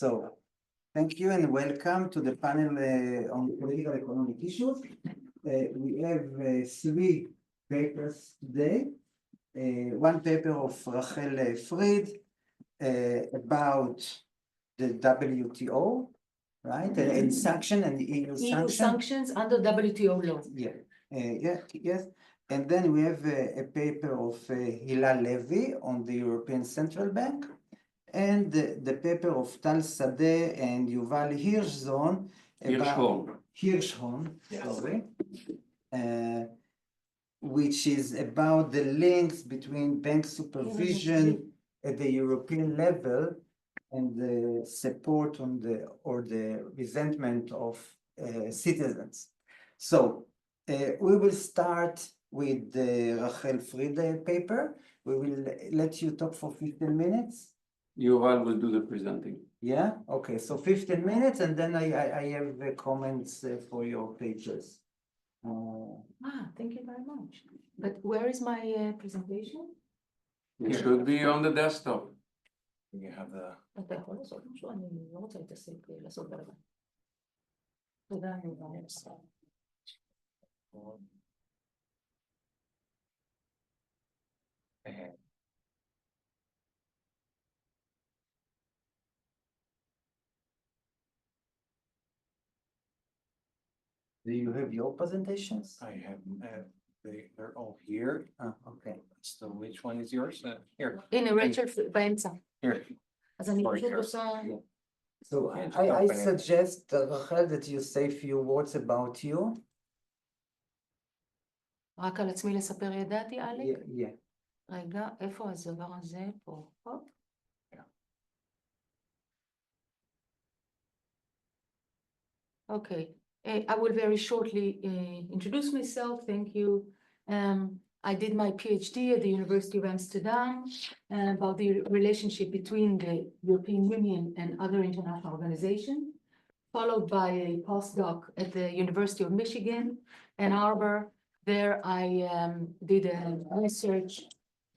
So, thank you and welcome to the panel on political economic issues. We have three papers today. One paper of Rachel Fried about the WTO, right? And sanction and EU sanctions under WTO law. Yes. And then we have a paper of Hila Levy on the European Central Bank, and the paper of Tal Sadeh and Yuval Hirschhorn about which is about the links between bank supervision at the European level and the support on the resentment of citizens. So we will start with the Rachel Fried paper. We will let you talk for 15 minutes. Yuval will do the presenting. Yeah, okay, so 15 minutes, and then I have comments for your pages. Thank you very much. But where is my presentation? It should be on the desktop. You have the... אתה יכול לעשות משהו? אני לא רוצה להתעסק לעשות בלגן. תודה, יובל. Do you have your presentations? I have, they're all here. Okay. So which one is yours? Here. הנה, רצ'ל באמצע. Here. אז אני Sorry, פשוט here. עושה... So Yeah, just I open it. suggest, Rachel, that you say a few words about you. רק על עצמי לספר ידעתי, אלק? Yeah. רגע, איפה הדבר הזה? פה. הופ. Okay. I will very shortly introduce myself. Thank you. I did my PhD at the University of Amsterdam about the relationship between the European Union and other international organizations, followed by a postdoc at the University of Michigan, Ann Arbor. There I did a research,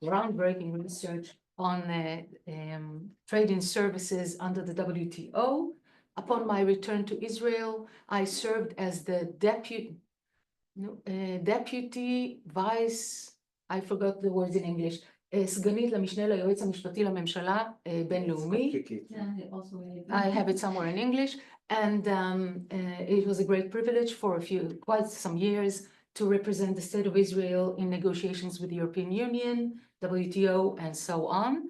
groundbreaking research on trade in services under the WTO. Upon my return to Israel, I served as the deputy vice, I forgot the words in English, סגנית למשנה ליועץ המשפטי לממשלה בינלאומי. I have it somewhere in English, and it was a great privilege for quite some years to represent the state of Israel in negotiations with the European Union, WTO, and so on.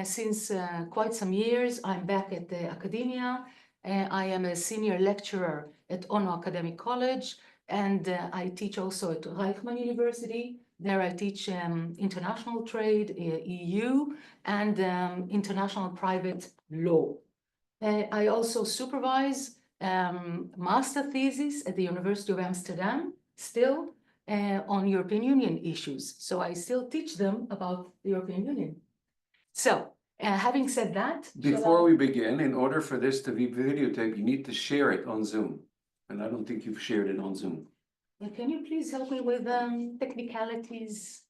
Since quite some years, I'm back at the academia. I am a senior lecturer at Ono Academic College, and I teach also at Reichman University. There I teach international trade, EU, and international private law. I also supervise master thesis at the University of Amsterdam, still on European Union issues. So I still teach them about the European Union. So, having said that... Before we begin, in order for this to be videotaped, you need to share it on Zoom. And I don't think you've shared it on Zoom. Can you please help me with technicalities?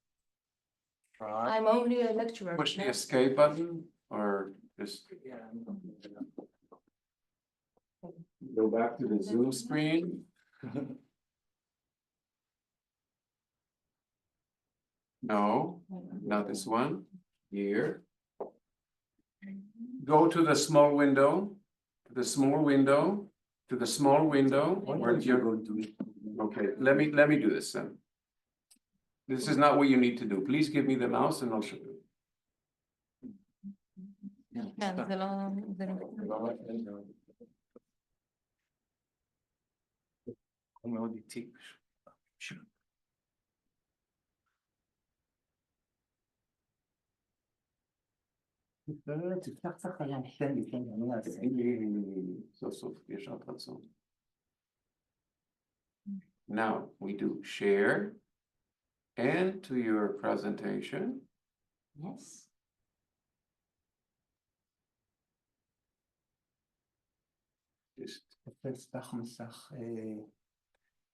Try. I'm only a lecturer. Push the escape button or just go back to the Zoom screen. No, not this one. Here. Go to the small window, to the small window, to the small window. Where you're going to. Okay, let me do this then. This is not what you need to do. Please give me the mouse and I'll show you. הוא מאוד איטי. תפתח קצת חיים, תן לי, אני אעשה. סוף סוף יש שעת רצון. Now we do share and to your presentation. Yes. Just תפתח מסך.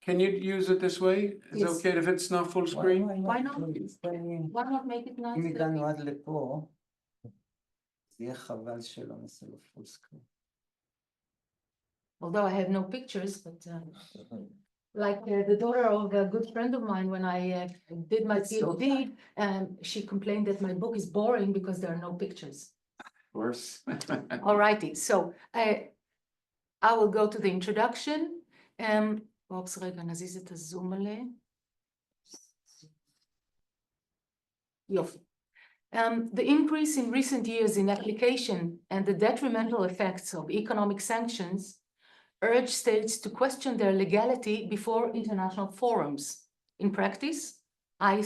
can you use it this way? Is it Yes. okay if it's not full screen? Why not? Why not make it אם nice? הגענו עד לפה, זה יהיה חבל שלא נעשה לו פול סקרין. although I have no pictures, but like the daughter of a good friend of mine, when I did my PhD, she complained that my book is boring because there are no pictures. Of course. All righty, so I will go to the introduction. אופס, רגע, נזיז את הזום עליה. יופי. The increase in recent years in application and the detrimental effects of economic sanctions urge states to question their legality before international forums. In practice, I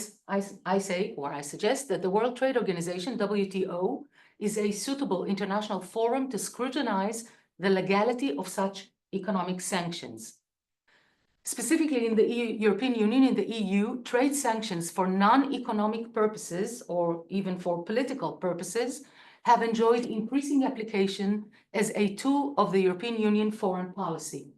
say, or I suggest, that the World Trade Organization, WTO, is a suitable international forum to scrutinize the legality of such economic sanctions. Specifically in the European Union, in the EU, trade sanctions for non-economic purposes or even for political purposes have enjoyed increasing application as a tool of the European Union foreign policy.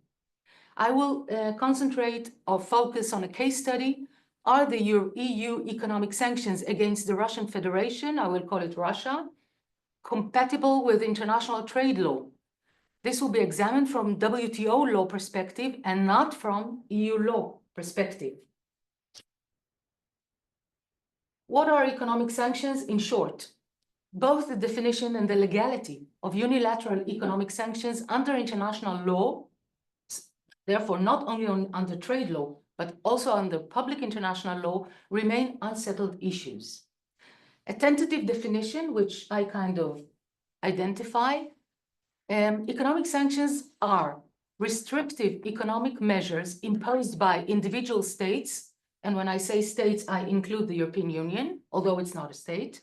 I will concentrate or focus on a case study. Are the EU economic sanctions against the Russian Federation, I will call it Russia, compatible with international trade law? This will be examined from WTO law perspective and not from EU law perspective. What are economic sanctions? In short, both the definition and the legality of unilateral economic sanctions under international law, therefore not only under trade law, but also under public international law, remain unsettled issues. A tentative definition, which I kind of identify, economic sanctions are restrictive economic measures imposed by individual states, and when I say states, I include the European Union, although it's not a state,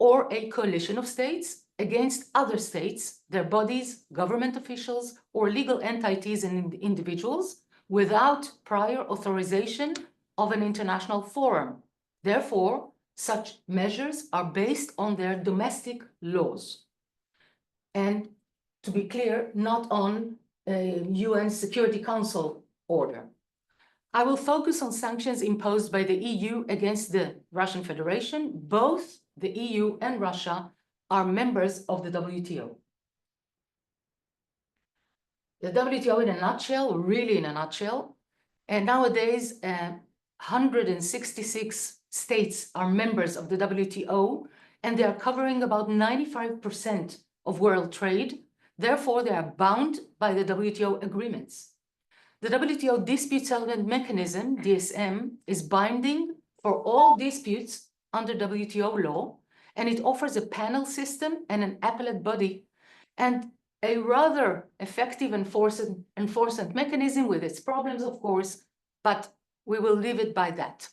or a coalition of states against other states, their bodies, government officials, or legal entities and individuals without prior authorization of an international forum. Therefore, such measures are based on their domestic laws. And to be clear, not on a UN Security Council order. I will focus on sanctions imposed by the EU against the Russian Federation. Both the EU and Russia are members of the WTO. The WTO in a nutshell, really in a nutshell, and nowadays 166 states are members of the WTO, and they are covering about 95% of world trade. Therefore, they are bound by the WTO agreements. The WTO dispute settlement mechanism, DSM, is binding for all disputes under WTO law, and it offers a panel system and an appellate body, and a rather effective enforcement mechanism with its problems, of course, but we will leave it by that.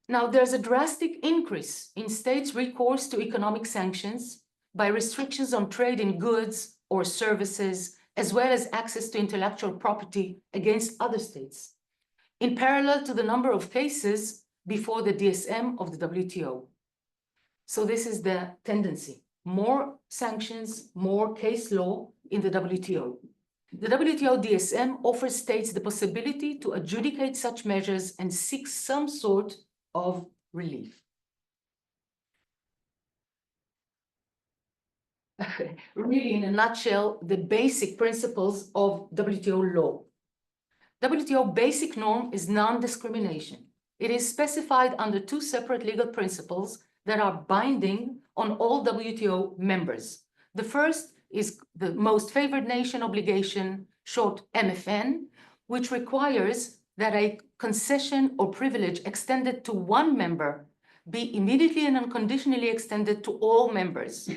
Now, there's a drastic increase in states' recourse to economic sanctions by restrictions on trade in goods or services, as well as access to intellectual property against other states, in parallel to the number of cases before the DSM of the WTO. So this is the tendency: more sanctions, more case law in the WTO. The WTO DSM offers states the possibility to adjudicate such measures and seek some sort of relief. Really, in a nutshell, the basic principles of WTO law. WTO basic norm is non-discrimination. It is specified under two separate legal principles that are binding on all WTO members. The first is the most favored nation obligation, short MFN, which requires that a concession or privilege extended to one member be immediately and unconditionally extended to all members.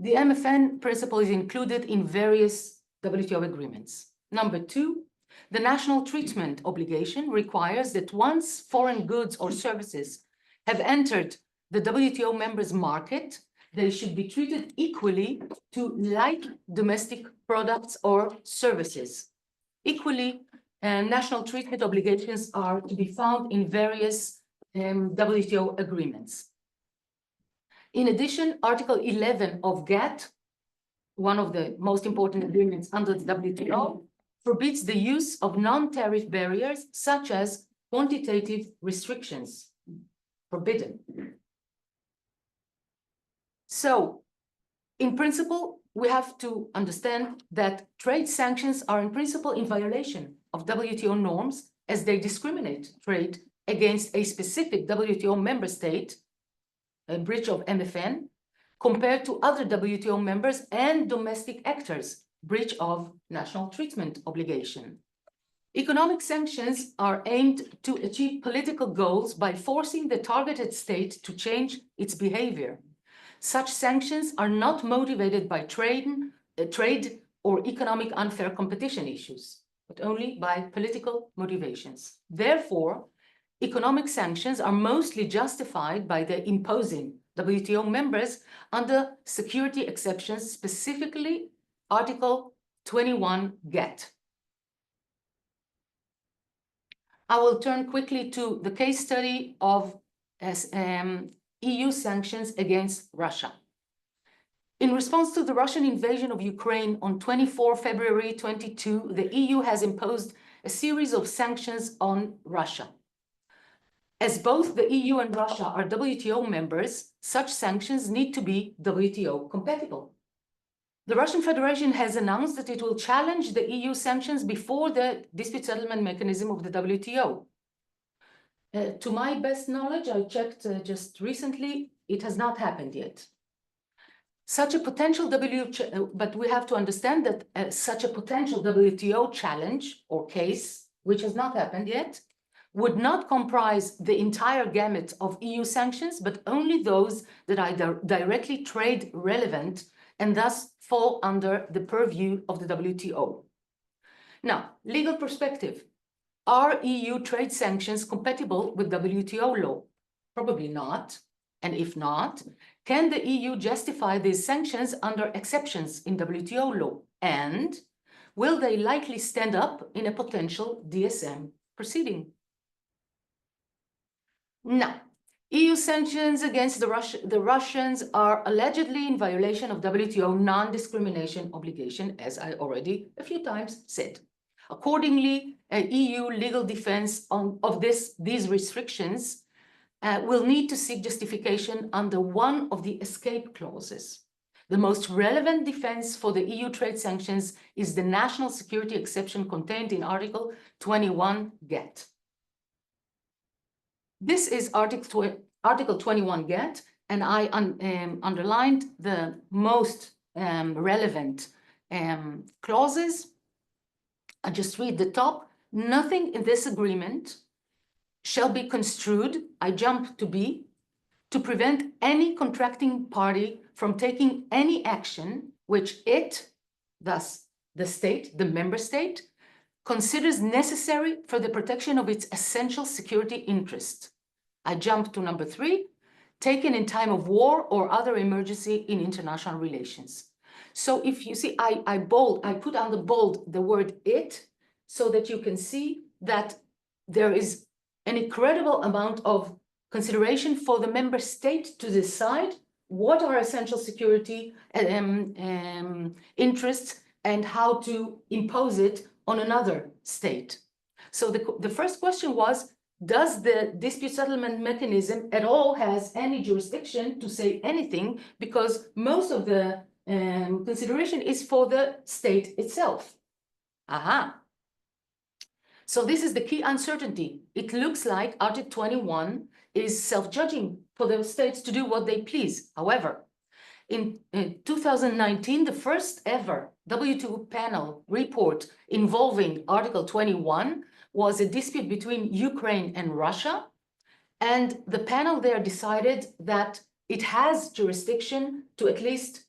The MFN principle is included in various WTO agreements. Number two, the national treatment obligation requires that once foreign goods or services have entered the WTO members' market, they should be treated equally to like domestic products or services. Equally, national treatment obligations are to be found in various WTO agreements. In addition, Article 11 of GATT, one of the most important agreements under the WTO, forbids the use of non-tariff barriers such as quantitative restrictions. Forbidden. So, in principle, we have to understand that trade sanctions are in principle in violation of WTO norms as they discriminate trade against a specific WTO member state, a breach of MFN, compared to other WTO members and domestic actors, breach of national treatment obligation. Economic sanctions are aimed to achieve political goals by forcing the targeted state to change its behavior. Such sanctions are not motivated by trade or economic unfair competition issues, but only by political motivations. Therefore, economic sanctions are mostly justified by the imposing WTO members under security exceptions, specifically Article 21 GATT. I will turn quickly to the case study of EU sanctions against Russia. In response to the Russian invasion of Ukraine on 24 February 22, the EU has imposed a series of sanctions on Russia. As both the EU and Russia are WTO members, such sanctions need to be WTO compatible. The Russian Federation has announced that it will challenge the EU sanctions before the dispute settlement mechanism of the WTO. To my best knowledge, I checked just recently, it has not happened yet. Such a potential but we have to understand that such a potential WTO challenge or case, which has not happened yet, would not comprise the entire gamut of EU sanctions, but only those that are directly trade relevant and thus fall under the purview of the WTO. Now, legal perspective. Are EU trade sanctions compatible with WTO law? Probably not. And if not, can the EU justify these sanctions under exceptions in WTO law? And will they likely stand up in a potential DSM proceeding? Now, EU sanctions against the Russians are allegedly in violation of WTO non-discrimination obligation, as I already a few times said. Accordingly, EU legal defense of these restrictions will need to seek justification under one of the escape clauses. The most relevant defense for the EU trade sanctions is the national security exception contained in Article 21 GATT. This is Article 21 GATT, and I underlined the most relevant clauses. I just read the top. Nothing in this agreement shall be construed, I jump to B, to prevent any contracting party from taking any action which it, thus the state, the member state, considers necessary for the protection of its essential security interest. I jump to number 3, taken in time of war or other emergency in international relations. So if you see, I put on the bold the word it, so that you can see that there is an incredible amount of consideration for the member state to decide what are essential security interests and how to impose it on another state. So the first question was, does the dispute settlement mechanism at all has any jurisdiction to say anything, because most of the consideration is for the state itself. Aha. So this is the key uncertainty. It looks like Article 21 is self-judging for the states to do what they please. However, in 2019, the first ever WTO panel report involving Article 21 was a dispute between Ukraine and Russia. And the panel there decided that it has jurisdiction to at least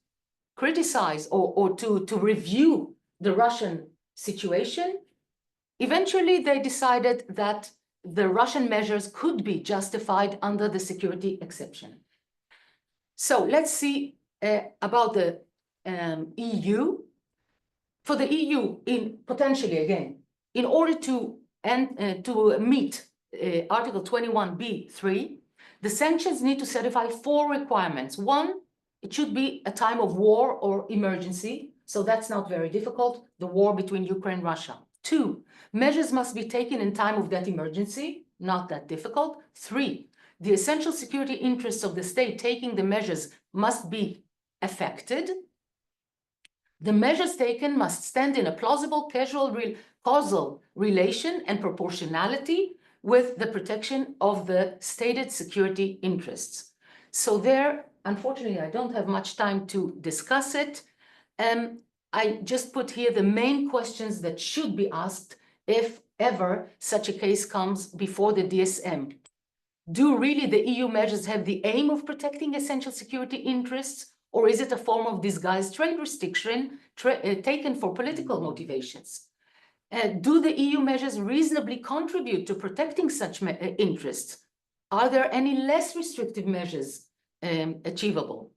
criticize or to review the Russian situation. Eventually, they decided that the Russian measures could be justified under the security exception. So let's see about the EU. For the EU, in order to meet Article 21b(3), the sanctions need to satisfy 4 requirements. 1, it should be a time of war or emergency, so that's not very difficult, the war between Ukraine and Russia. 2, measures must be taken in time of that emergency, not that difficult. 3, the essential security interests of the state taking the measures must be affected. The measures taken must stand in a plausible causal relation and proportionality with the protection of the stated security interests. So there, unfortunately, I don't have much time to discuss it. I just put here the main questions that should be asked if ever such a case comes before the DSM. Do really the EU measures have the aim of protecting essential security interests, or is it a form of disguised trade restriction taken for political motivations? Do the EU measures reasonably contribute to protecting such interests? Are there any less restrictive measures achievable?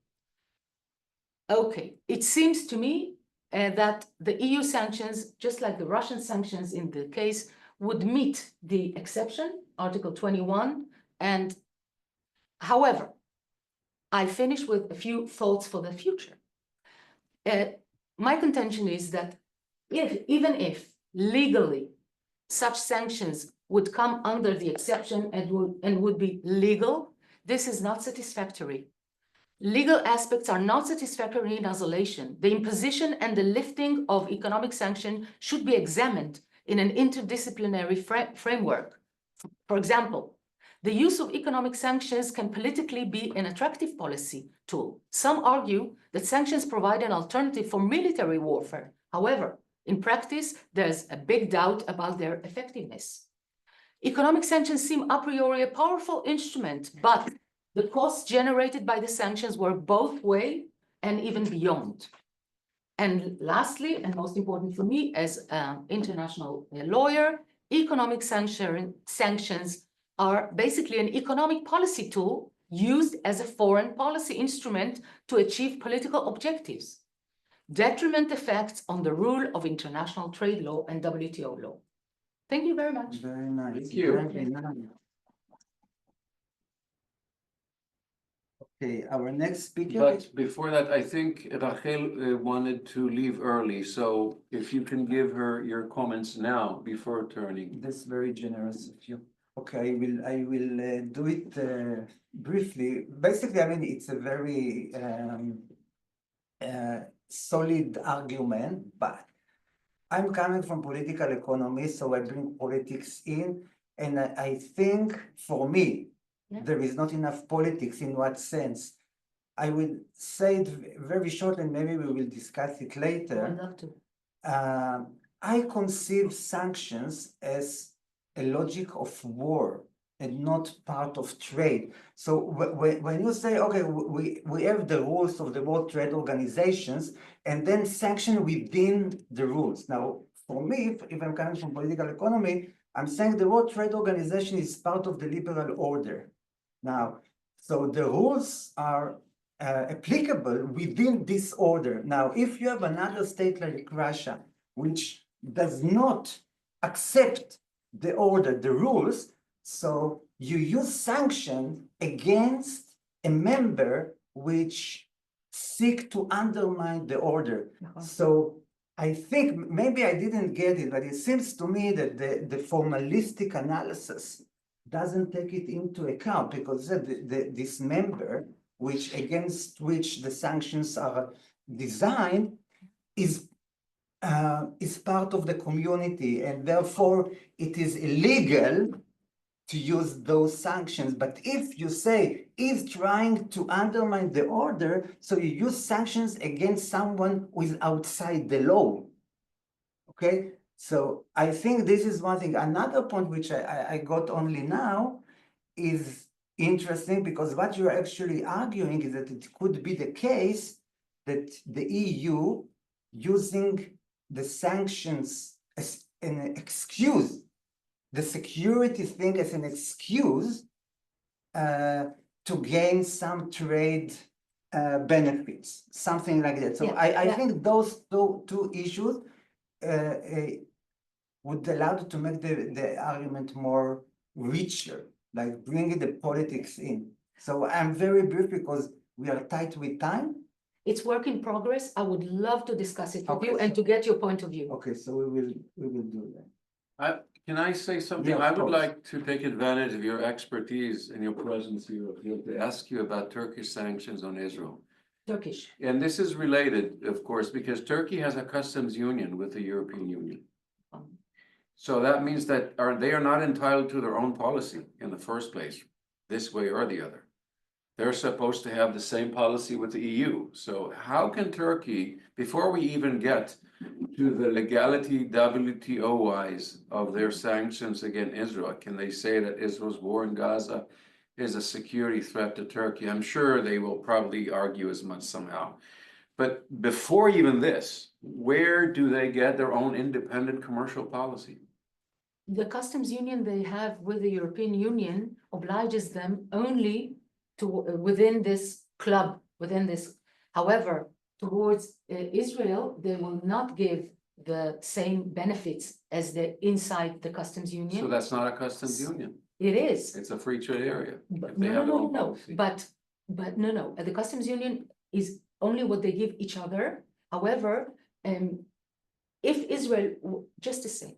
Okay, it seems to me that the EU sanctions, just like the Russian sanctions in the case, would meet the exception, Article 21. And however, I finish with a few thoughts for the future. My contention is that even if legally such sanctions would come under the exception and would be legal, this is not satisfactory. Legal aspects are not satisfactory in isolation. The imposition and the lifting of economic sanction should be examined in an interdisciplinary framework. For example, the use of economic sanctions can politically be an attractive policy tool. Some argue that sanctions provide an alternative for military warfare. However, in practice, there's a big doubt about their effectiveness. Economic sanctions seem a priori a powerful instrument, but the costs generated by the sanctions were both way and even beyond. And lastly, and most important for me as an international lawyer, economic sanctions are basically an economic policy tool used as a foreign policy instrument to achieve political objectives. Detriment effects on the rule of international trade law and WTO law. Thank you very much. Very nice. Thank you. Very nice. Okay, our next speaker. But before that, I think Rachel wanted to leave early, so if you can give her your comments now before turning. That's very generous of you. Okay, I will do it briefly. Basically, I mean, it's a very solid argument, but I'm coming from political economy, so I bring politics in, and I think for me, there is not enough politics. In what sense? I will say it very short, and maybe we will discuss it later. I'd love to. I conceive sanctions as a logic of war and not part of trade. So when you say, okay, we have the rules of the World Trade Organizations, and then sanction within the rules. Now, for me, if I'm coming from political economy, I'm saying the World Trade Organization is part of the liberal order. Now, so the rules are applicable within this order. Now, if you have another state like Russia, which does not accept the order, the rules, so you use sanction against a member which seek to undermine the order. So I think maybe I didn't get it, but it seems to me that the formalistic analysis doesn't take it into account, because this member against which the sanctions are designed is part of the community, and therefore it is illegal to use those sanctions. But if you say is trying to undermine the order, so you use sanctions against someone who is outside the law. Okay, so I think this is one thing. Another point which I got only now is interesting, because what you're actually arguing is that it could be the case that the EU using the sanctions as an excuse, the security thing as an excuse to gain some trade benefits, something like that. So I think those two issues would allow to make the argument more richer, like bringing the politics in. So I'm very brief because we are tight with time. It's work in progress. I would love to discuss it with Okay, you and to get your point of view. Okay, so we will do that. Can I say something? Yeah, of I would course. like to take advantage of your expertise and your presence here to ask you about Turkish sanctions on Israel. Turkish. And this is related, of course, because Turkey has a customs union with the European Union. So that means that they are not entitled to their own policy in the first place, this way or the other. They're supposed to have the same policy with the EU. So how can Turkey, before we even get to the legality WTO-wise of their sanctions against Israel, can they say that Israel's war in Gaza is a security threat to Turkey? I'm sure they will probably argue as much somehow. But before even this, where do they get their own independent commercial policy? The customs union they have with the European Union obliges them only to, within this club, within this. However, towards Israel, they will not give the same benefits as the inside the customs So union. that's not a customs union. It is. It's a free trade area. But if they no, have no, their no, own no, policy. but no. The customs union is only what they give each other. However, if Israel, just a sec.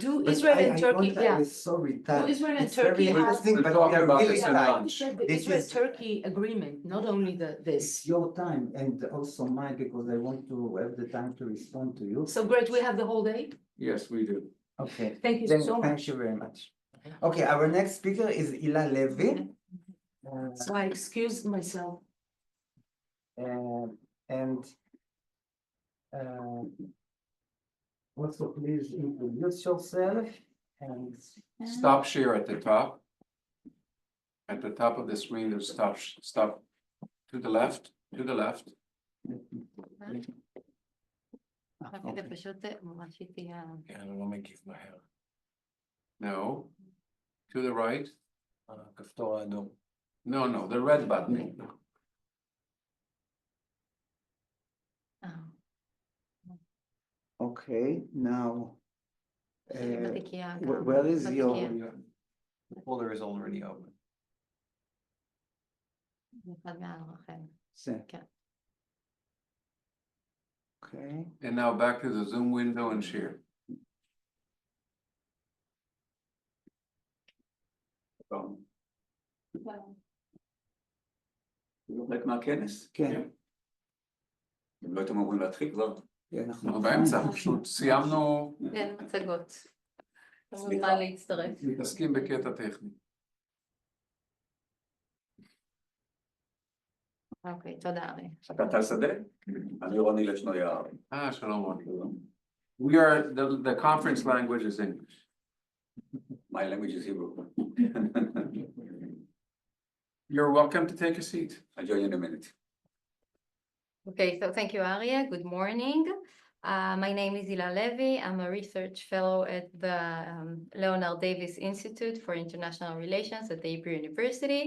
Do But Israel and I Turkey, want- yeah. Sorry, Do that, Israel and it's very Turkey have? interesting, We're but talking we are about really this in tight. lunch. The This is- Israel-Turkey agreement, not only It's this. your time and also mine, because I want to have the time to respond to you. So great, we have the whole day. Yes, we do. Okay. Thank you Then so thank much. you very much. Okay, our next speaker is Ila Levy. So I excuse myself. And also please introduce yourself and Stop share at the top. At the top of the screen, there's stop to the left, to the left. זה פשוט ממש איתי Yeah, I don't know, make it my hair. No. To the right. הכפתור האדום. No, the red button. okay, now בתיקייה. where is your The folder is already open. אחד מהאחר. set? Okay, And now back to the Zoom window and share. חלק מהכנס? כן, אם לא הייתם אמורים להתחיל כבר? כן, אנחנו באמצע, פשוט סיימנו, כן, מצגות. אתה סליחה. מוזמן להצטרף. מתעסקים בקטע טכני. אוקיי, תודה אריה. אתה טל שדה? אני רוני לשנויה. שלום רוני. We are, the conference language is English. My language is Hebrew. You're welcome to take a seat. I'll join you in a minute. Okay, so thank you, Arya. Good morning. My name is Ila Levy. I'm a research fellow at the Leonard Davis Institute for International Relations at the Hebrew University.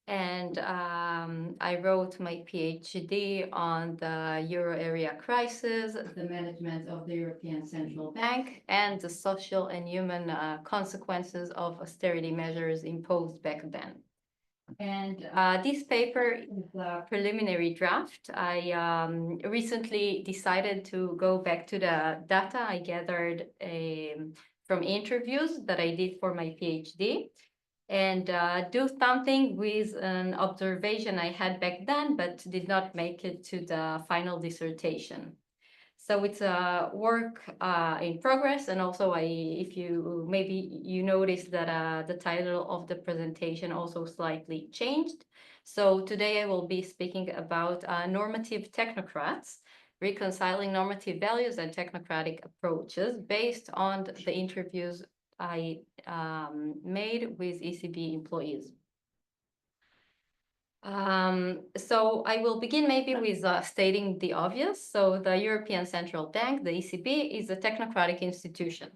And I wrote my PhD on the Euro area crisis, the management of the European Central Bank, and the social and human consequences of austerity measures imposed back then. And this paper is a preliminary draft. I recently decided to go back to the data I gathered from interviews that I did for my PhD and do something with an observation I had back then, but did not make it to the final dissertation. So it's a work in progress, and also if you maybe you noticed that the title of the presentation also slightly changed. So today I will be speaking about normative technocrats, reconciling normative values and technocratic approaches based on the interviews I made with ECB employees. So I will begin maybe with stating the obvious. So the European Central Bank, the ECB, is a technocratic institution.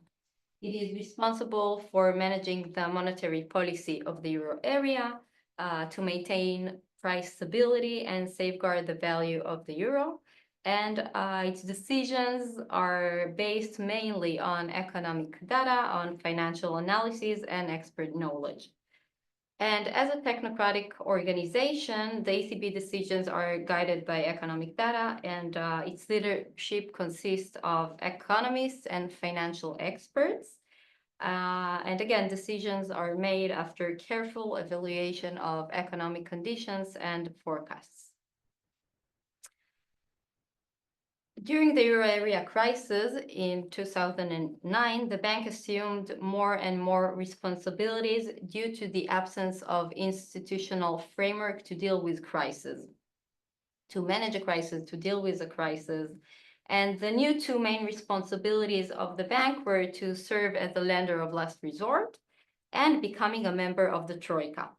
It is responsible for managing the monetary policy of the euro area, to maintain price stability and safeguard the value of the euro. And its decisions are based mainly on economic data, on financial analysis, and expert knowledge. And as a technocratic organization, the ECB decisions are guided by economic data, and its leadership consists of economists and financial experts. And again, decisions are made after careful evaluation of economic conditions and forecasts. During the euro area crisis in 2009, the bank assumed more and more responsibilities due to the absence of institutional framework to deal with crisis, to manage a crisis, to deal with a crisis. And the new two main responsibilities of the bank were to serve as a lender of last resort and becoming a member of the Troika.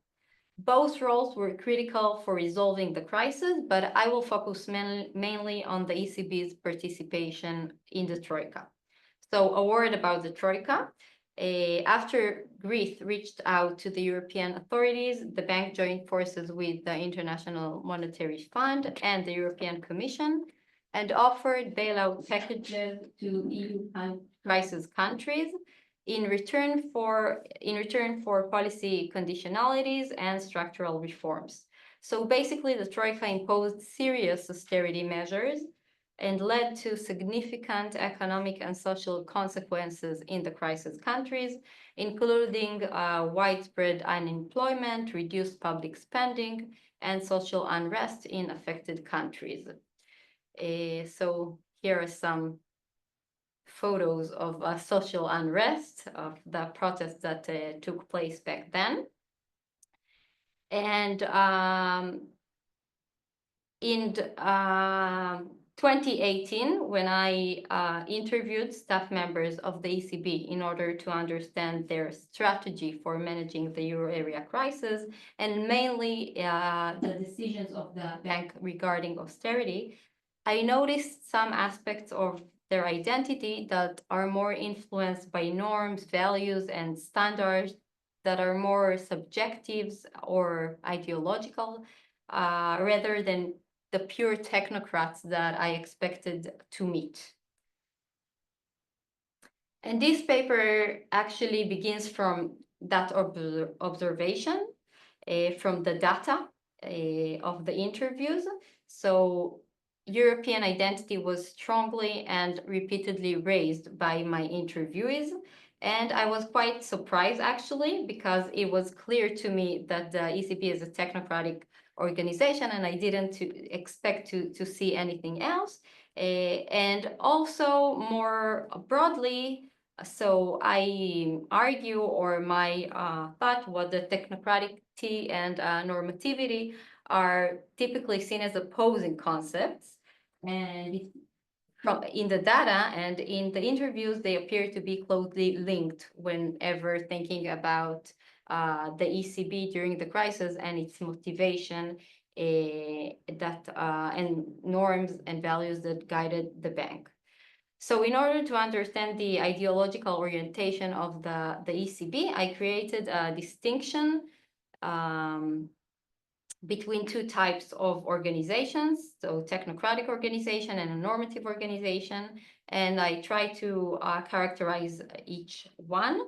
Both roles were critical for resolving the crisis, but I will focus mainly on the ECB's participation in the Troika. So a word about the Troika. After Greece reached out to the European authorities, the bank joined forces with the International Monetary Fund and the European Commission and offered bailout packages to EU crisis countries in return for policy conditionalities and structural reforms. So basically, the Troika imposed serious austerity measures and led to significant economic and social consequences in the crisis countries, including widespread unemployment, reduced public spending, and social unrest in affected countries. So here are some photos of social unrest of the protests that took place back then. And in 2018, when I interviewed staff members of the ECB in order to understand their strategy for managing the euro area crisis, and mainly the decisions of the bank regarding austerity, I noticed some aspects of their identity that are more influenced by norms, values, and standards that are more subjective or ideological, rather than the pure technocrats that I expected to meet. And this paper actually begins from that observation, from the data of the interviews. So European identity was strongly and repeatedly raised by my interviewees. And I was quite surprised, actually, because it was clear to me that the ECB is a technocratic organization, and I didn't expect to see anything else. And also, more broadly, so I argue, or my thought was that technocraticity and normativity are typically seen as opposing concepts. And in the data and in the interviews, they appear to be closely linked whenever thinking about the ECB during the crisis and its motivation and norms and values that guided the bank. So in order to understand the ideological orientation of the ECB, I created a distinction between two types of organizations, so technocratic organization and a normative organization, and I try to characterize each one.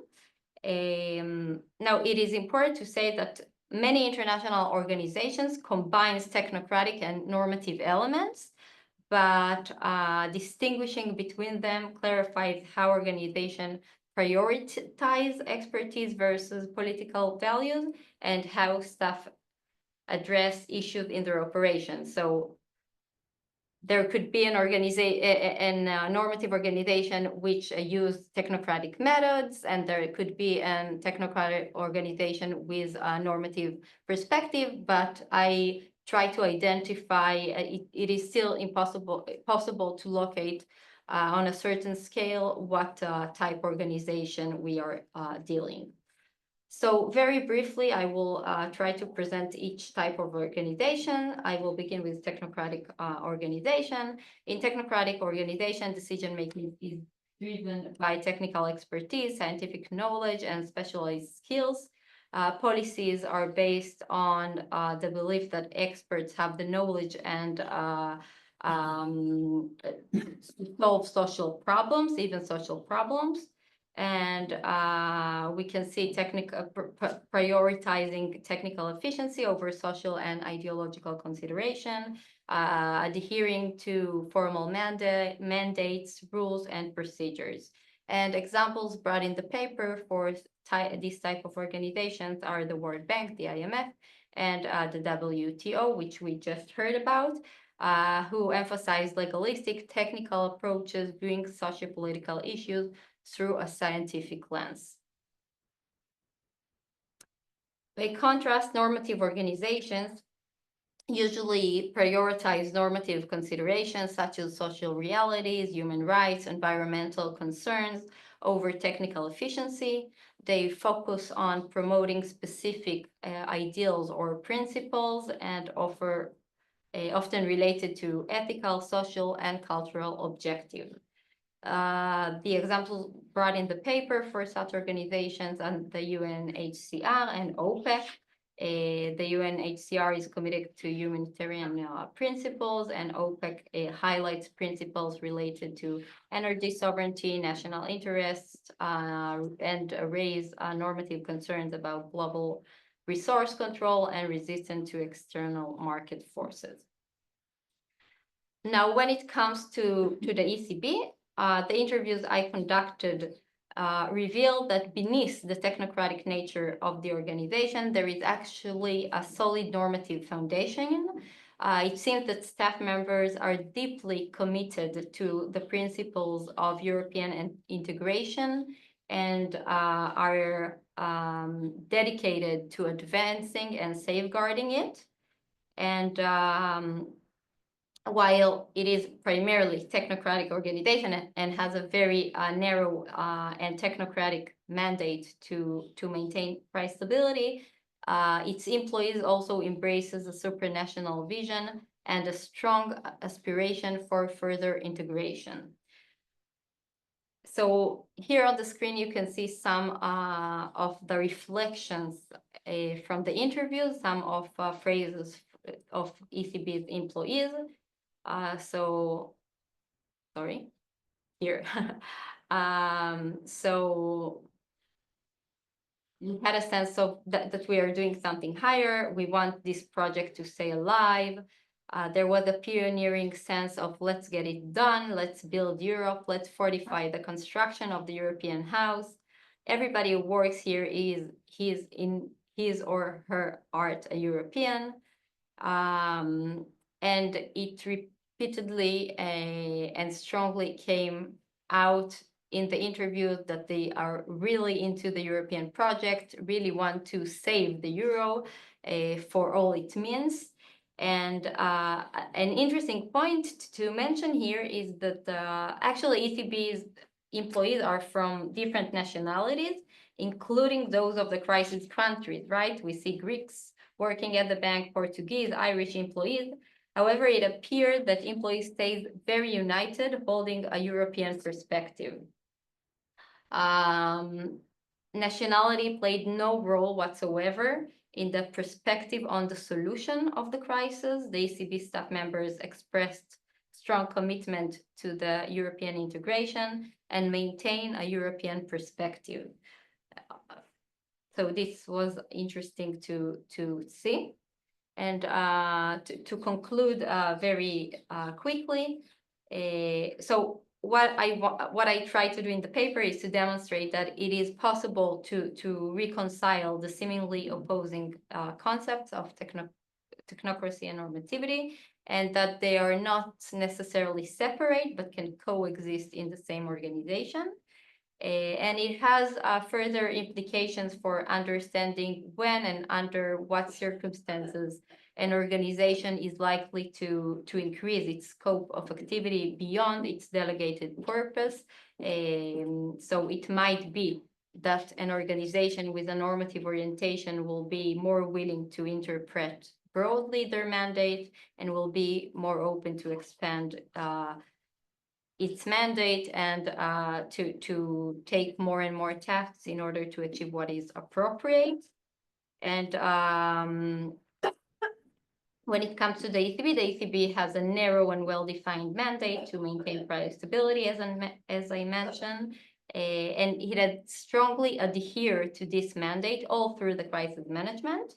Now, it is important to say that many international organizations combines technocratic and normative elements, but distinguishing between them clarifies how organizations prioritize expertise versus political values and how staff address issues in their operations. So there could be an normative organization which use technocratic methods, and there could be a technocratic organization with a normative perspective, but I try to identify, it is still possible to locate on a certain scale what type organization we are dealing. So very briefly, I will try to present each type of organization. I will begin with technocratic organization. In technocratic organization, decision-making is driven by technical expertise, scientific knowledge, and specialized skills. Policies are based on the belief that experts have the knowledge and solve social problems, even social problems. And we can see prioritizing technical efficiency over social and ideological consideration, adhering to formal mandates, rules, and procedures. And examples brought in the paper for this type of organizations are the World Bank, the IMF, and the WTO, which we just heard about. who emphasize legalistic technical approaches viewing socio-political issues through a scientific lens. By contrast, normative organizations usually prioritize normative considerations such as social realities, human rights, environmental concerns over technical efficiency. They focus on promoting specific ideals or principles and offer often related to ethical, social, and cultural objectives. The examples brought in the paper for such organizations and the UNHCR and OPEC. The UNHCR is committed to humanitarian principles, and OPEC highlights principles related to energy sovereignty, national interests, and raise normative concerns about global resource control and resistance to external market forces. Now, when it comes to the ECB, the interviews I conducted revealed that beneath the technocratic nature of the organization, there is actually a solid normative foundation. It seems that staff members are deeply committed to the principles of European integration and are dedicated to advancing and safeguarding it. And while it is primarily technocratic organization and has a very narrow and technocratic mandate to maintain price stability, its employees also embraces a supranational vision and a strong aspiration for further integration. So here on the screen, you can see some of the reflections from the interview, some of phrases of ECB's employees. So, sorry, here. So we had a sense of that we are doing something higher. We want this project to stay alive. There was a pioneering sense of let's get it done, let's build Europe, let's fortify the construction of the European house. Everybody who works here is in his or her art a European. And it repeatedly and strongly came out in the interview that they are really into the European project, really want to save the euro for all it means. And an interesting point to mention here is that actually ECB's employees are from different nationalities, including those of the crisis countries, right? We see Greeks working at the bank, Portuguese, Irish employees. However, it appeared that employees stayed very united, holding a European perspective. Nationality played no role whatsoever in the perspective on the solution of the crisis. The ECB staff members expressed strong commitment to the European integration and maintain a European perspective. So this was interesting to see. And to conclude very quickly, so what I try to do in the paper is to demonstrate that it is possible to reconcile the seemingly opposing concepts of technocracy and normativity, and that they are not necessarily separate, but can coexist in the same organization. And it has further implications for understanding when and under what circumstances an organization is likely to increase its scope of activity beyond its delegated purpose. So it might be that an organization with a normative orientation will be more willing to interpret broadly their mandate and will be more open to expand its mandate and to take more and more tasks in order to achieve what is appropriate. And when it comes to the ECB has a narrow and well-defined mandate to maintain price stability, as I mentioned, and it had strongly adhered to this mandate all through the crisis management.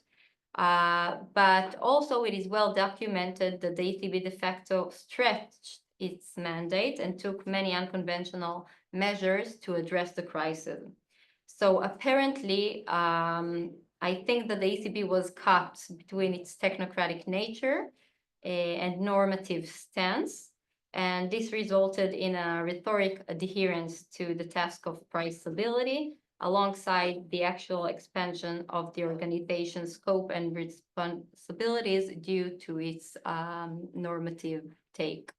But also it is well documented that the ECB de facto stretched its mandate and took many unconventional measures to address the crisis. So apparently, I think that the ECB was caught between its technocratic nature and normative stance. And this resulted in a rhetoric adherence to the task of price stability, alongside the actual expansion of the organization's scope and responsibilities due to its normative take.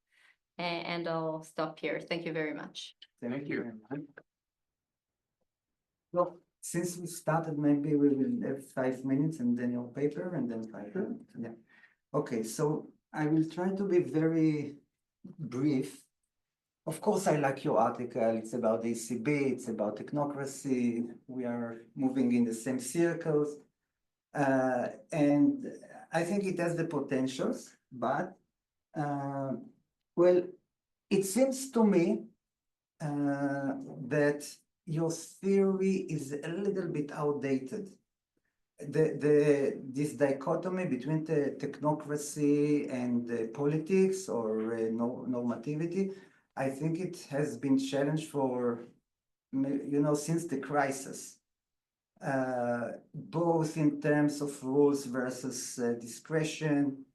And I'll stop here. Thank you very much. Thank you. very much. Well, since we started, maybe we will have 5 minutes and then your paper and then 5 minutes. Yeah. Okay, so I will try to be very brief. Of course, I like your article. It's about the ECB, it's about technocracy. We are moving in the same circles. And I think it has the potentials, but well, it seems to me that your theory is a little bit outdated. This dichotomy between the technocracy and the politics or normativity, I think it has been challenged for, since the crisis, both in terms of rules versus discretion.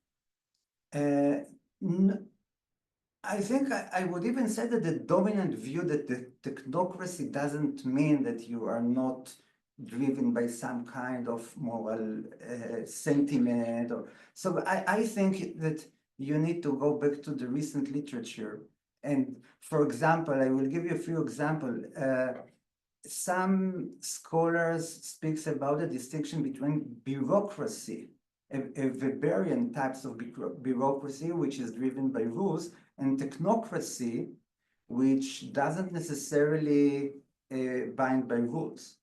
I think I would even say that the dominant view that the technocracy doesn't mean that you are not driven by some kind of moral sentiment. So I think that you need to go back to the recent literature. And for example, I will give you a few examples. Some scholars speaks about the distinction between bureaucracy, a Weberian types of bureaucracy, which is driven by rules, and technocracy, which doesn't necessarily bind by rules.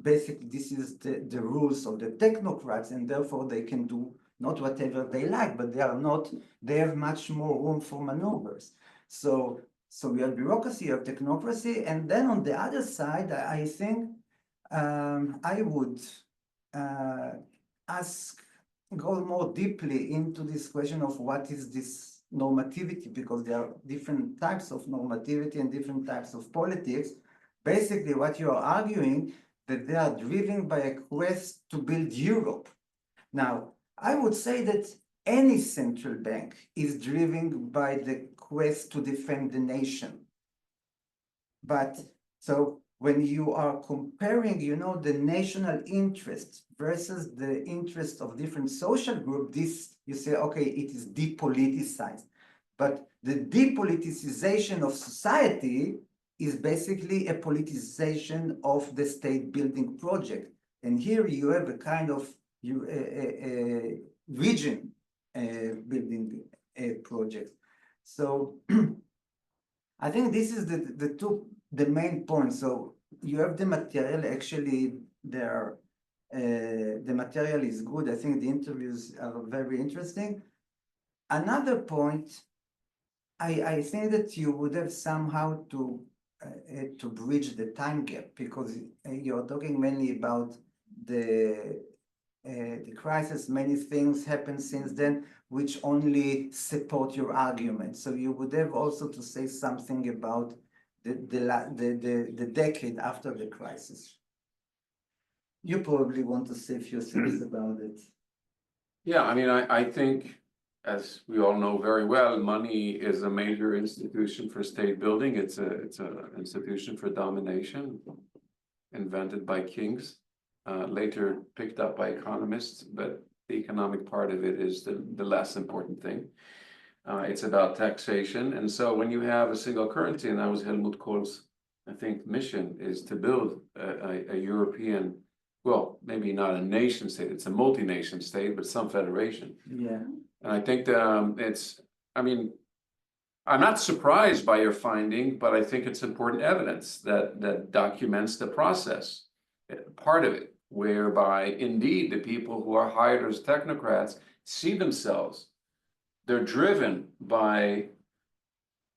Basically, this is the rules of the technocrats, and therefore they can do not whatever they like, but they have much more room for maneuvers. So we have bureaucracy, you have technocracy, and then on the other side, I think I would go more deeply into this question of what is this normativity, because there are different types of normativity and different types of politics. Basically, what you are arguing that they are driven by a quest to build Europe. Now, I would say that any central bank is driven by the quest to defend the nation. But so when you are comparing, the national interest versus the interest of different social groups, you say, okay, it is depoliticized. But the depoliticization of society is basically a politicization of the state building project. And here you have a kind of region building project. So I think this is the main point. So you have the material, actually the material is good. I think the interviews are very interesting. Another point, I think that you would have somehow to bridge the time gap, because you're talking mainly about the crisis. Many things happened since then, which only support your argument. So you would have also to say something about the decade after the crisis. You probably want to say a few things about it. Yeah, I mean, I think, as we all know very well, money is a major institution for state building. It's a institution for domination, invented by kings, later picked up by economists, but the economic part of it is the less important thing. It's about taxation. And so when you have a single currency, and that was Helmut Kohl's, I think, mission, is to build a European, well, maybe not a nation state, it's a multi-nation state, but some federation. Yeah. And I think I'm not surprised by your finding, but I think it's important evidence that documents the process, part of it, whereby indeed the people who are hired as technocrats see themselves, they're driven by,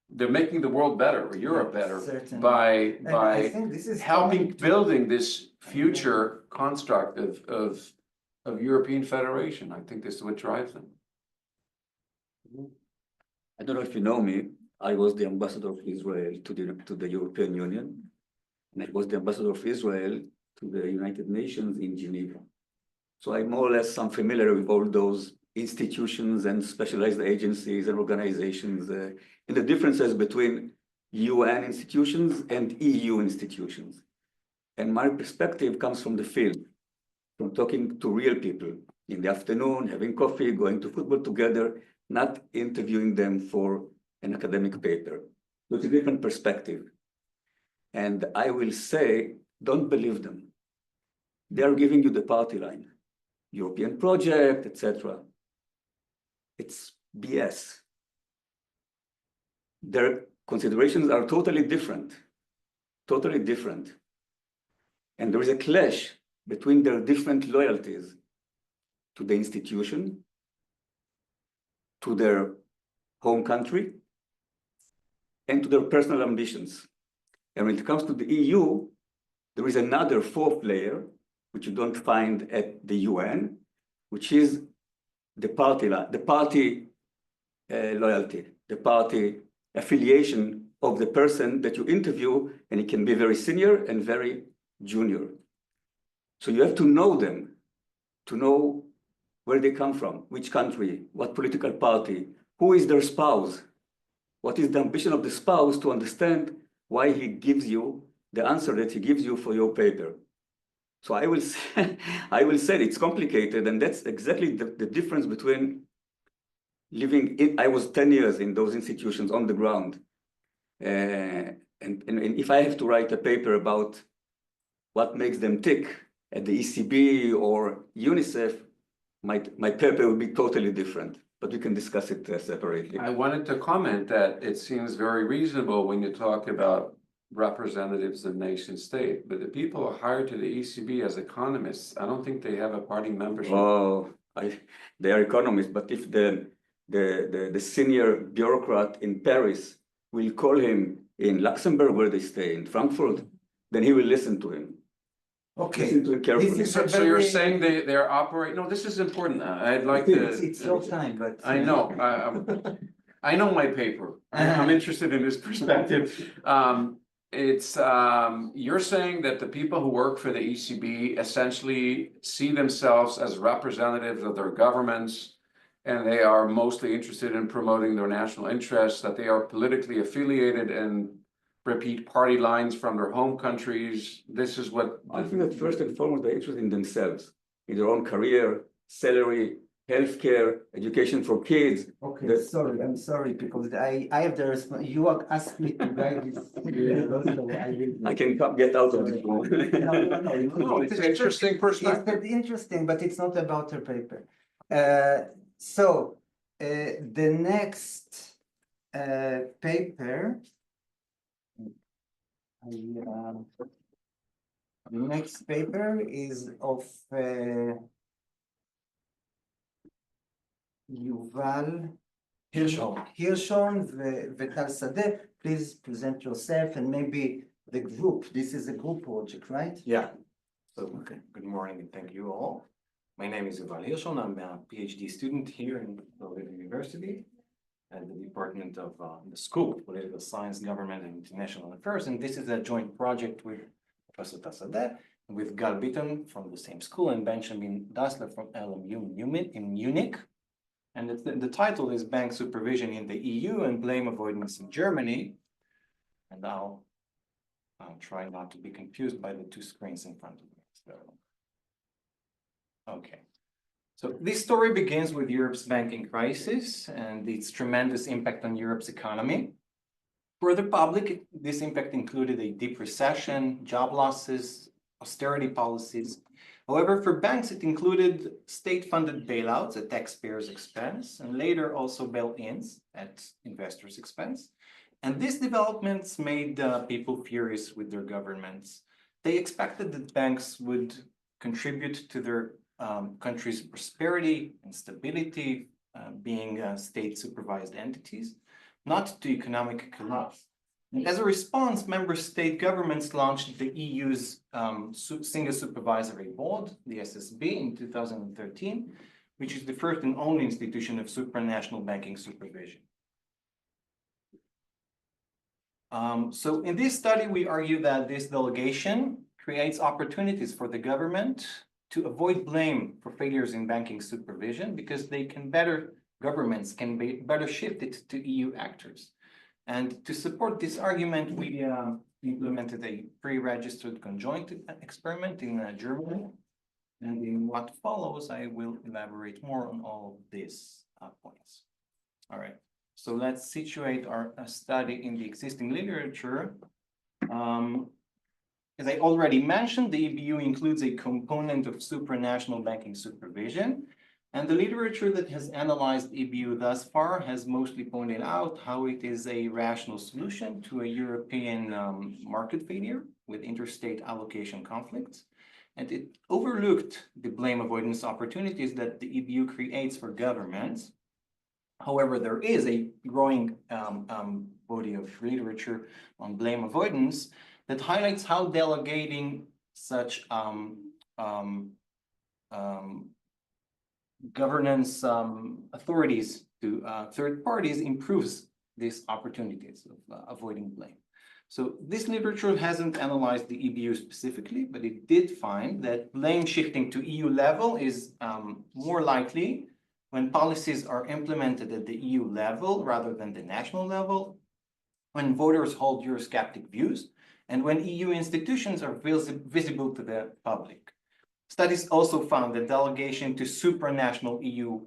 they're making the world better, or Europe better, Certainly. by I think this is helping coming to- building this future construct of European federation. I think this is what drives them. I don't know if you know me, I was the ambassador of Israel to the European Union, and I was the ambassador of Israel to the United Nations in Geneva. So I'm more or less familiar with all those institutions and specialized agencies and organizations, and the differences between UN institutions and EU institutions. And my perspective comes from the field, from talking to real people in the afternoon, having coffee, going to football together, not interviewing them for an academic paper. So it's a different perspective. And I will say, don't believe them. They are giving you the party line, European project, etc. It's BS. Their considerations are totally different, totally different. And there is a clash between their different loyalties to the institution, to their home country, and to their personal ambitions. And when it comes to the EU, there is another fourth layer, which you don't find at the UN, which is the party loyalty, the party affiliation of the person that you interview, and it can be very senior and very junior. So you have to know them, to know where they come from, which country, what political party, who is their spouse, what is the ambition of the spouse, to understand why he gives you the answer that he gives you for your paper. So I will say, it's complicated, and that's exactly the difference between living in, I was 10 years in those institutions on the ground. And if I have to write a paper about what makes them tick at the ECB or UNICEF, my paper will be totally different, but we can discuss it separately. I wanted to comment that it seems very reasonable when you talk about representatives of nation state, but the people are hired to the ECB as economists. I don't think they have a party membership. Oh, they are economists, but if the senior bureaucrat in Paris will call him in Luxembourg, where they stay, in Frankfurt, then he will listen to him. Okay. Listen to him carefully. This is So you're saying they're operating, no, this is important. I'd like to. It's your time, but. I know, I know my paper. I'm interested in this perspective. You're saying that the people who work for the ECB essentially see themselves as representatives of their governments, and they are mostly interested in promoting their national interests, that they are politically affiliated and repeat party lines from their home countries. This is what. I think that first and foremost, they're interested in themselves, in their own career, salary, healthcare, education for kids. Okay, sorry, I'm sorry, because I have the you asked me to write this. I can get out of this one. No, it's an interesting perspective. It's interesting, but it's not about her paper. The next paper. The next paper is of Yuval Hirshon Vital Sadeh. Please present yourself and maybe the group. This is a group project, right? Yeah. So, good morning and thank you all. My name is Yuval Hirshon. I'm a PhD student here in the University at the Department of the School of Political Science, Government and International Affairs. And this is a joint project with Professor Tassadeh, with Gal Bitton from the same school and Benjamin Dassler from LMU in Munich. And the title is Bank Supervision in the EU and Blame Avoidance in Germany. And I'll try not to be confused by the two screens in front of me. So, okay. So this story begins with Europe's banking crisis and its tremendous impact on Europe's economy. For the public, this impact included a deep recession, job losses, austerity policies. However, for banks, it included state-funded bailouts at taxpayers' expense, and later also bail-ins at investors' expense. And these developments made people furious with their governments. They expected that banks would contribute to their country's prosperity and stability, being state-supervised entities, not to economic collapse. And as a response, member state governments launched the EU's Single Supervisory Board, the SSB, in 2013, which is the first and only institution of supranational banking supervision. So in this study, we argue that this delegation creates opportunities for the government to avoid blame for failures in banking supervision because governments can be better shifted to EU actors. And to support this argument, we implemented a pre-registered conjoint experiment in Germany. And in what follows, I will elaborate more on all of these points. All right, so let's situate our study in the existing literature. As I already mentioned, the EBU includes a component of supranational banking supervision. And the literature that has analyzed EBU thus far has mostly pointed out how it is a rational solution to a European market failure with interstate allocation conflicts. And it overlooked the blame avoidance opportunities that the EBU creates for governments. However, there is a growing body of literature on blame avoidance that highlights how delegating such governance authorities to third parties improves these opportunities of avoiding blame. So this literature hasn't analyzed the EBU specifically, but it did find that blame shifting to EU level is more likely when policies are implemented at the EU level rather than the national level, when voters hold Eurosceptic views, and when EU institutions are visible to the public. Studies also found that delegation to supranational EU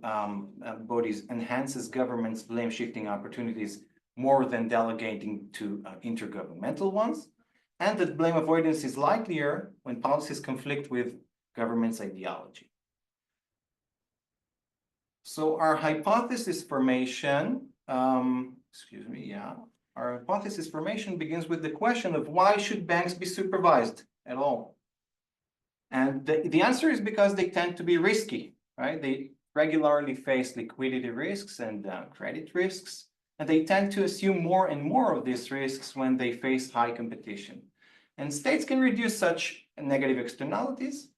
bodies enhances governments' blame-shifting opportunities more than delegating to intergovernmental ones, and that blame avoidance is likelier when policies conflict with government's ideology. So our hypothesis formation, our hypothesis formation begins with the question of why should banks be supervised at all? And the answer is because they tend to be risky, right? They regularly face liquidity risks and credit risks, and they tend to assume more and more of these risks when they face high competition. And states can reduce such negative externalities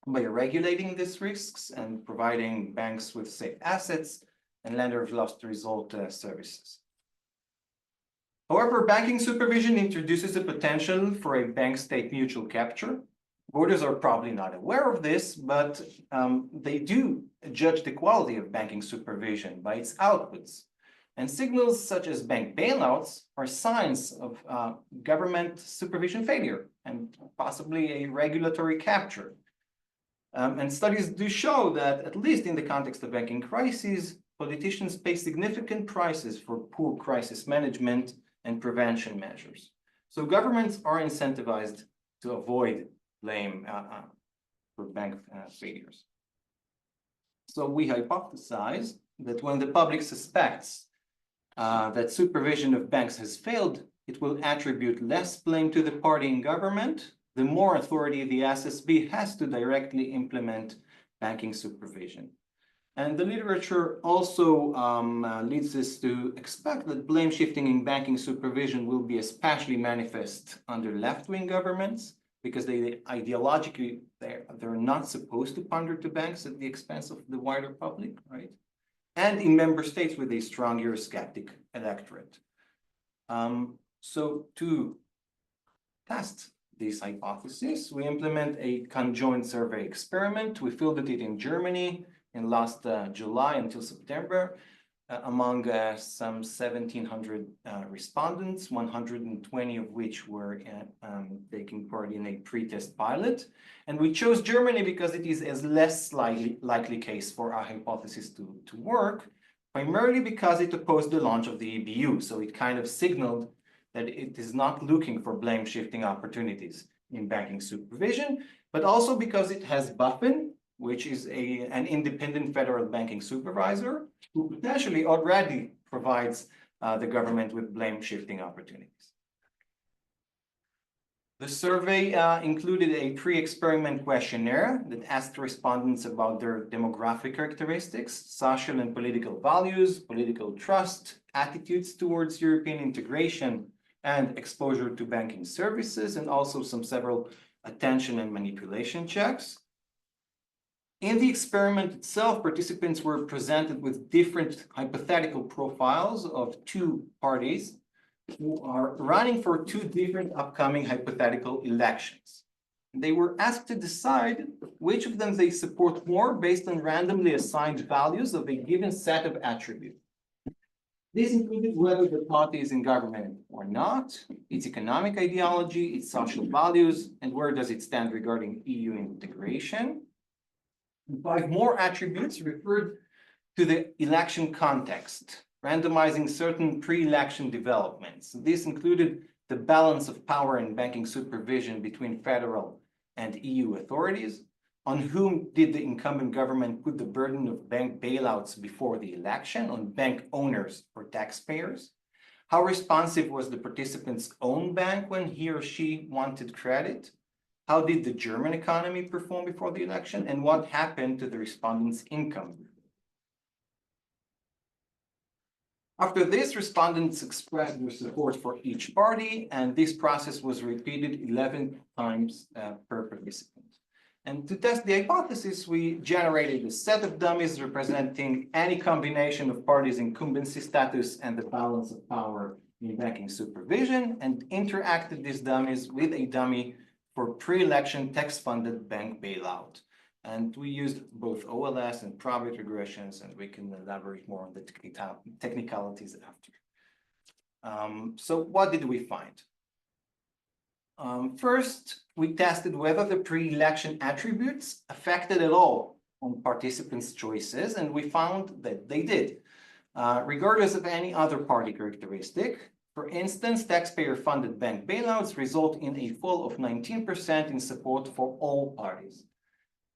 by regulating these risks and providing banks with safe assets and lender of last resort services. However, banking supervision introduces the potential for a bank-state mutual capture. Voters are probably not aware of this, but they do judge the quality of banking supervision by its outputs. And signals such as bank bailouts are signs of government supervision failure and possibly a regulatory capture. And studies do show that, at least in the context of banking crises, politicians pay significant prices for poor crisis management and prevention measures. So governments are incentivized to avoid blame for bank failures. So we hypothesize that when the public suspects that supervision of banks has failed, it will attribute less blame to the party in government, the more authority the SSB has to directly implement banking supervision. And the literature also leads us to expect that blame shifting in banking supervision will be especially manifest under left-wing governments, because ideologically, they're not supposed to pander to banks at the expense of the wider public, right? And in member states with a strong Eurosceptic electorate. So to test this hypothesis, we implement a conjoint survey experiment. We fielded it in Germany in last July until September, among some 1,700 respondents, 120 of which were taking part in a pre-test pilot. And we chose Germany because it is a less likely case for our hypothesis to work, primarily because it opposed the launch of the EBU. So it kind of signaled that it is not looking for blame shifting opportunities in banking supervision, but also because it has BaFin, which is an independent federal banking supervisor who potentially already provides the government with blame shifting opportunities. The survey included a pre-experiment questionnaire that asked respondents about their demographic characteristics, social and political values, political trust, attitudes towards European integration, and exposure to banking services, and also several attention and manipulation checks. In the experiment itself, participants were presented with different hypothetical profiles of two parties who are running for two different upcoming hypothetical elections. They were asked to decide which of them they support more based on randomly assigned values of a given set of attributes. This included whether the party is in government or not, its economic ideology, its social values, and where does it stand regarding EU integration. And 5 more attributes referred to the election context, randomizing certain pre-election developments. This included the balance of power in banking supervision between federal and EU authorities, on whom did the incumbent government put the burden of bank bailouts before the election, on bank owners or taxpayers? How responsive was the participant's own bank when he or she wanted credit? How did the German economy perform before the election? And what happened to the respondent's income? After this, respondents expressed their support for each party, and this process was repeated 11 times per participant. And to test the hypothesis, we generated a set of dummies representing any combination of parties' incumbency status and the balance of power in banking supervision, and interacted these dummies with a dummy for pre-election tax-funded bank bailout. And we used both OLS and probit regressions, and we can elaborate more on the technicalities after. So what did we find? First, we tested whether the pre-election attributes affected at all on participants' choices, and we found that they did, regardless of any other party characteristic. For instance, taxpayer-funded bank bailouts result in a fall of 19% in support for all parties.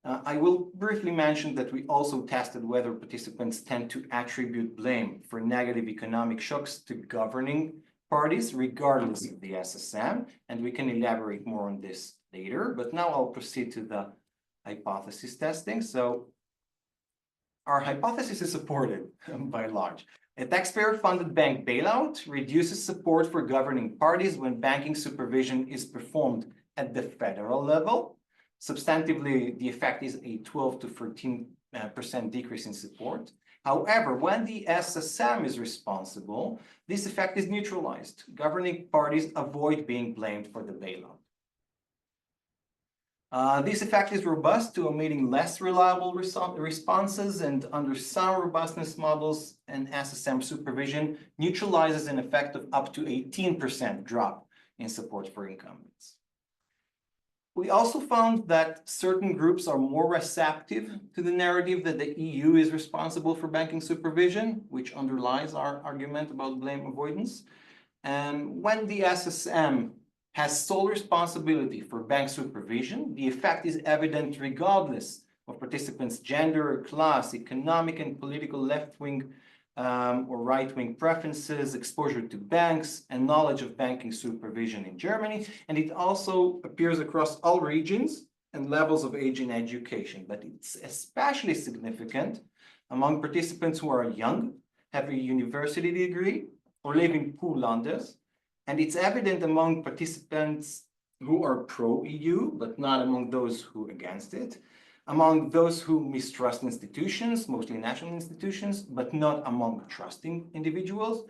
I will briefly mention that we also tested whether participants tend to attribute blame for negative economic shocks to governing parties, regardless of the SSM, and we can elaborate more on this later. But now I'll proceed to the hypothesis testing. So our hypothesis is supported by large. A taxpayer-funded bank bailout reduces support for governing parties when banking supervision is performed at the federal level. Substantively, the effect is a 12 to 13% decrease in support. However, when the SSM is responsible, this effect is neutralized. Governing parties avoid being blamed for the bailout. This effect is robust to omitting less reliable responses, and under some robustness models, and SSM supervision neutralizes an effect of up to 18% drop in support for incumbents. We also found that certain groups are more receptive to the narrative that the EU is responsible for banking supervision, which underlies our argument about blame avoidance. And when the SSM has sole responsibility for bank supervision, the effect is evident regardless of participants' gender, class, economic and political left-wing or right-wing preferences, exposure to banks, and knowledge of banking supervision in Germany. And it also appears across all regions and levels of age and education. But it's especially significant among participants who are young, have a university degree, or live in poor landes. And it's evident among participants who are pro-EU, but not among those who are against it, among those who mistrust institutions, mostly national institutions, but not among trusting individuals,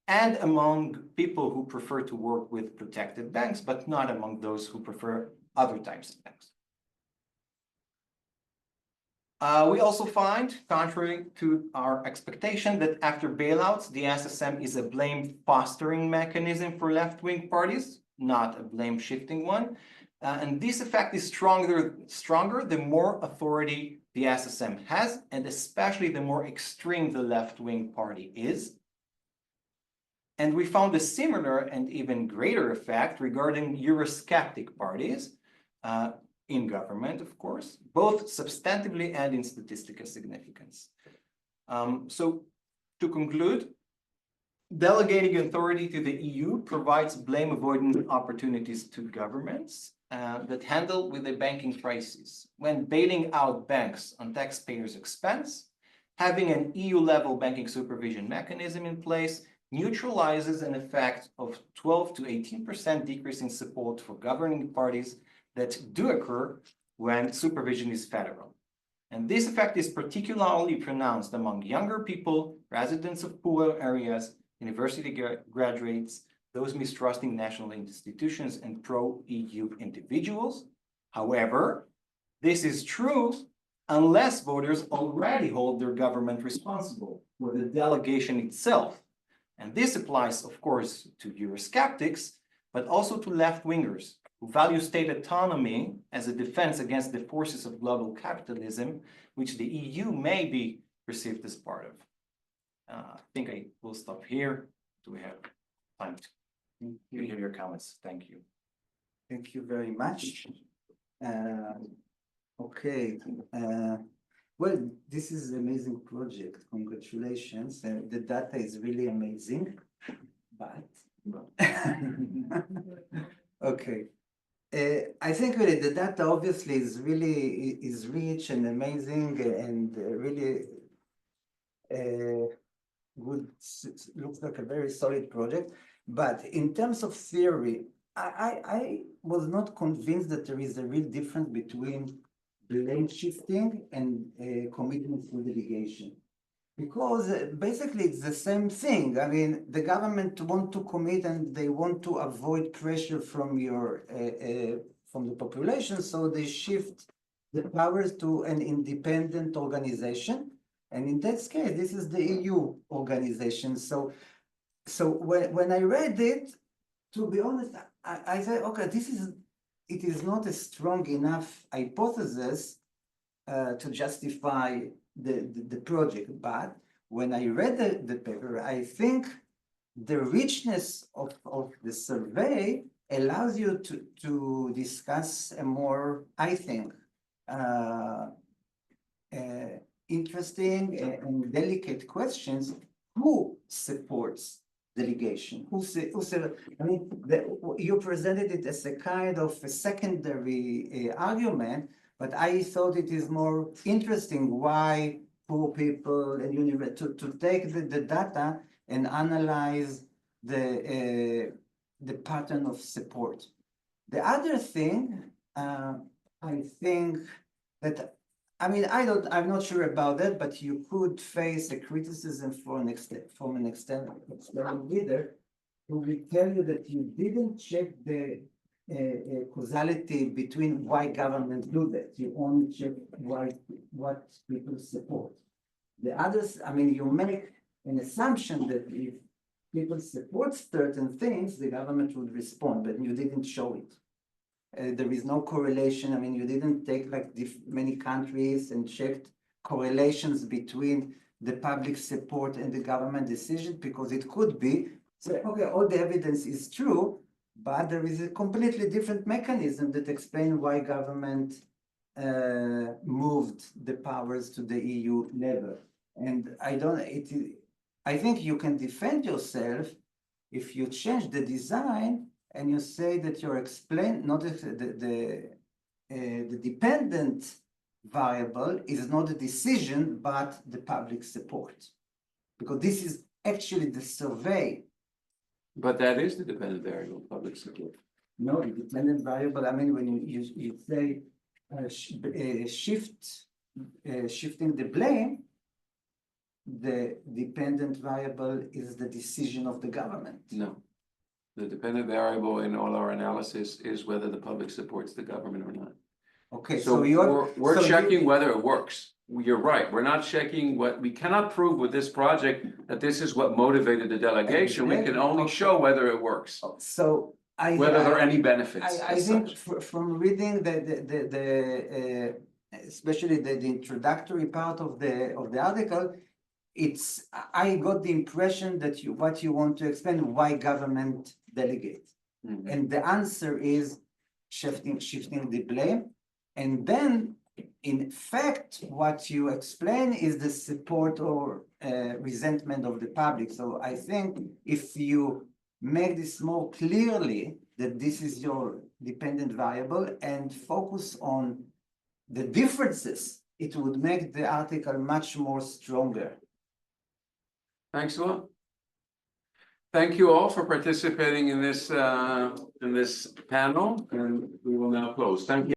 and among people who prefer to work with protected banks, but not among those who prefer other types of banks. We also find, contrary to our expectation, that after bailouts, the SSM is a blame fostering mechanism for left-wing parties, not a blame shifting one. And this effect is stronger the more authority the SSM has, and especially the more extreme the left-wing party is. And we found a similar and even greater effect regarding Eurosceptic parties in government, of course, both substantively and in statistical significance. So to conclude, delegating authority to the EU provides blame avoidance opportunities to governments that handle with a banking crisis. When bailing out banks on taxpayers' expense, having an EU-level banking supervision mechanism in place neutralizes an effect of 12 to 18% decrease in support for governing parties that do occur when supervision is federal. And this effect is particularly pronounced among younger people, residents of poorer areas, university graduates, those mistrusting national institutions, and pro-EU individuals. However, this is true unless voters already hold their government responsible for the delegation itself. And this applies, of course, to Eurosceptics, but also to left-wingers who value state autonomy as a defense against the forces of global capitalism, which the EU may be perceived as part of. I think I will stop here. Do we have time to hear your comments? Thank you. Thank you very much. Okay, well, this is an amazing project. Congratulations. The data is really amazing, but okay. I think really the data obviously is really is rich and amazing and really good. Looks like a very solid project. But in terms of theory, I was not convinced that there is a real difference between blame shifting and commitment to delegation. Because basically it's the same thing. I mean, the government want to commit and they want to avoid pressure from from the population, so they shift the powers to an independent organization. And in that case, this is the EU organization. So when I read it, to be honest, I said, okay, it is not a strong enough hypothesis to justify the project. But when I read the paper, I think the richness of the survey allows you to discuss a more, I think, interesting and delicate questions. Who supports delegation? I mean, you presented it as a kind of a secondary argument, but I thought it is more interesting why poor people and to take the data and analyze the pattern of support. The other thing, I think that, I mean, I'm not sure about that, but you could face a criticism from an external leader who will tell you that you didn't check the causality between why governments do that. You only check what people support. The others, I mean, you make an assumption that if people support certain things, the government would respond, but you didn't show it. There is no correlation. I mean, you didn't take like many countries and checked correlations between the public support and the government decision, because it could be, so, okay, all the evidence is true, but there is a completely different mechanism that explains why government moved the powers to the EU level. And I think you can defend yourself if you change the design and you say that you're not the dependent variable is not a decision, but the public support. Because this is actually the survey. But that is the dependent variable, public support. No, the dependent variable, I mean, when you say shifting the blame, the dependent variable is the decision of the government. No. The dependent variable in all our analysis is whether the public supports the government or not. Okay, So we're checking whether it works. You're right. We're not checking we cannot prove with this project that this is what motivated the delegation. We can only show whether it works, So whether there are any benefits. I think from reading especially the introductory part of the article, I got the impression that what you want to explain why government delegate. Mhm. And the answer is shifting the blame. And then in fact, what you explain is the support or resentment of the public. So I think if you make this more clearly that this is your dependent variable and focus on the differences, it would make the article much more stronger. Thanks a lot. Thank you all for participating in this panel, and we will now close. Thank you.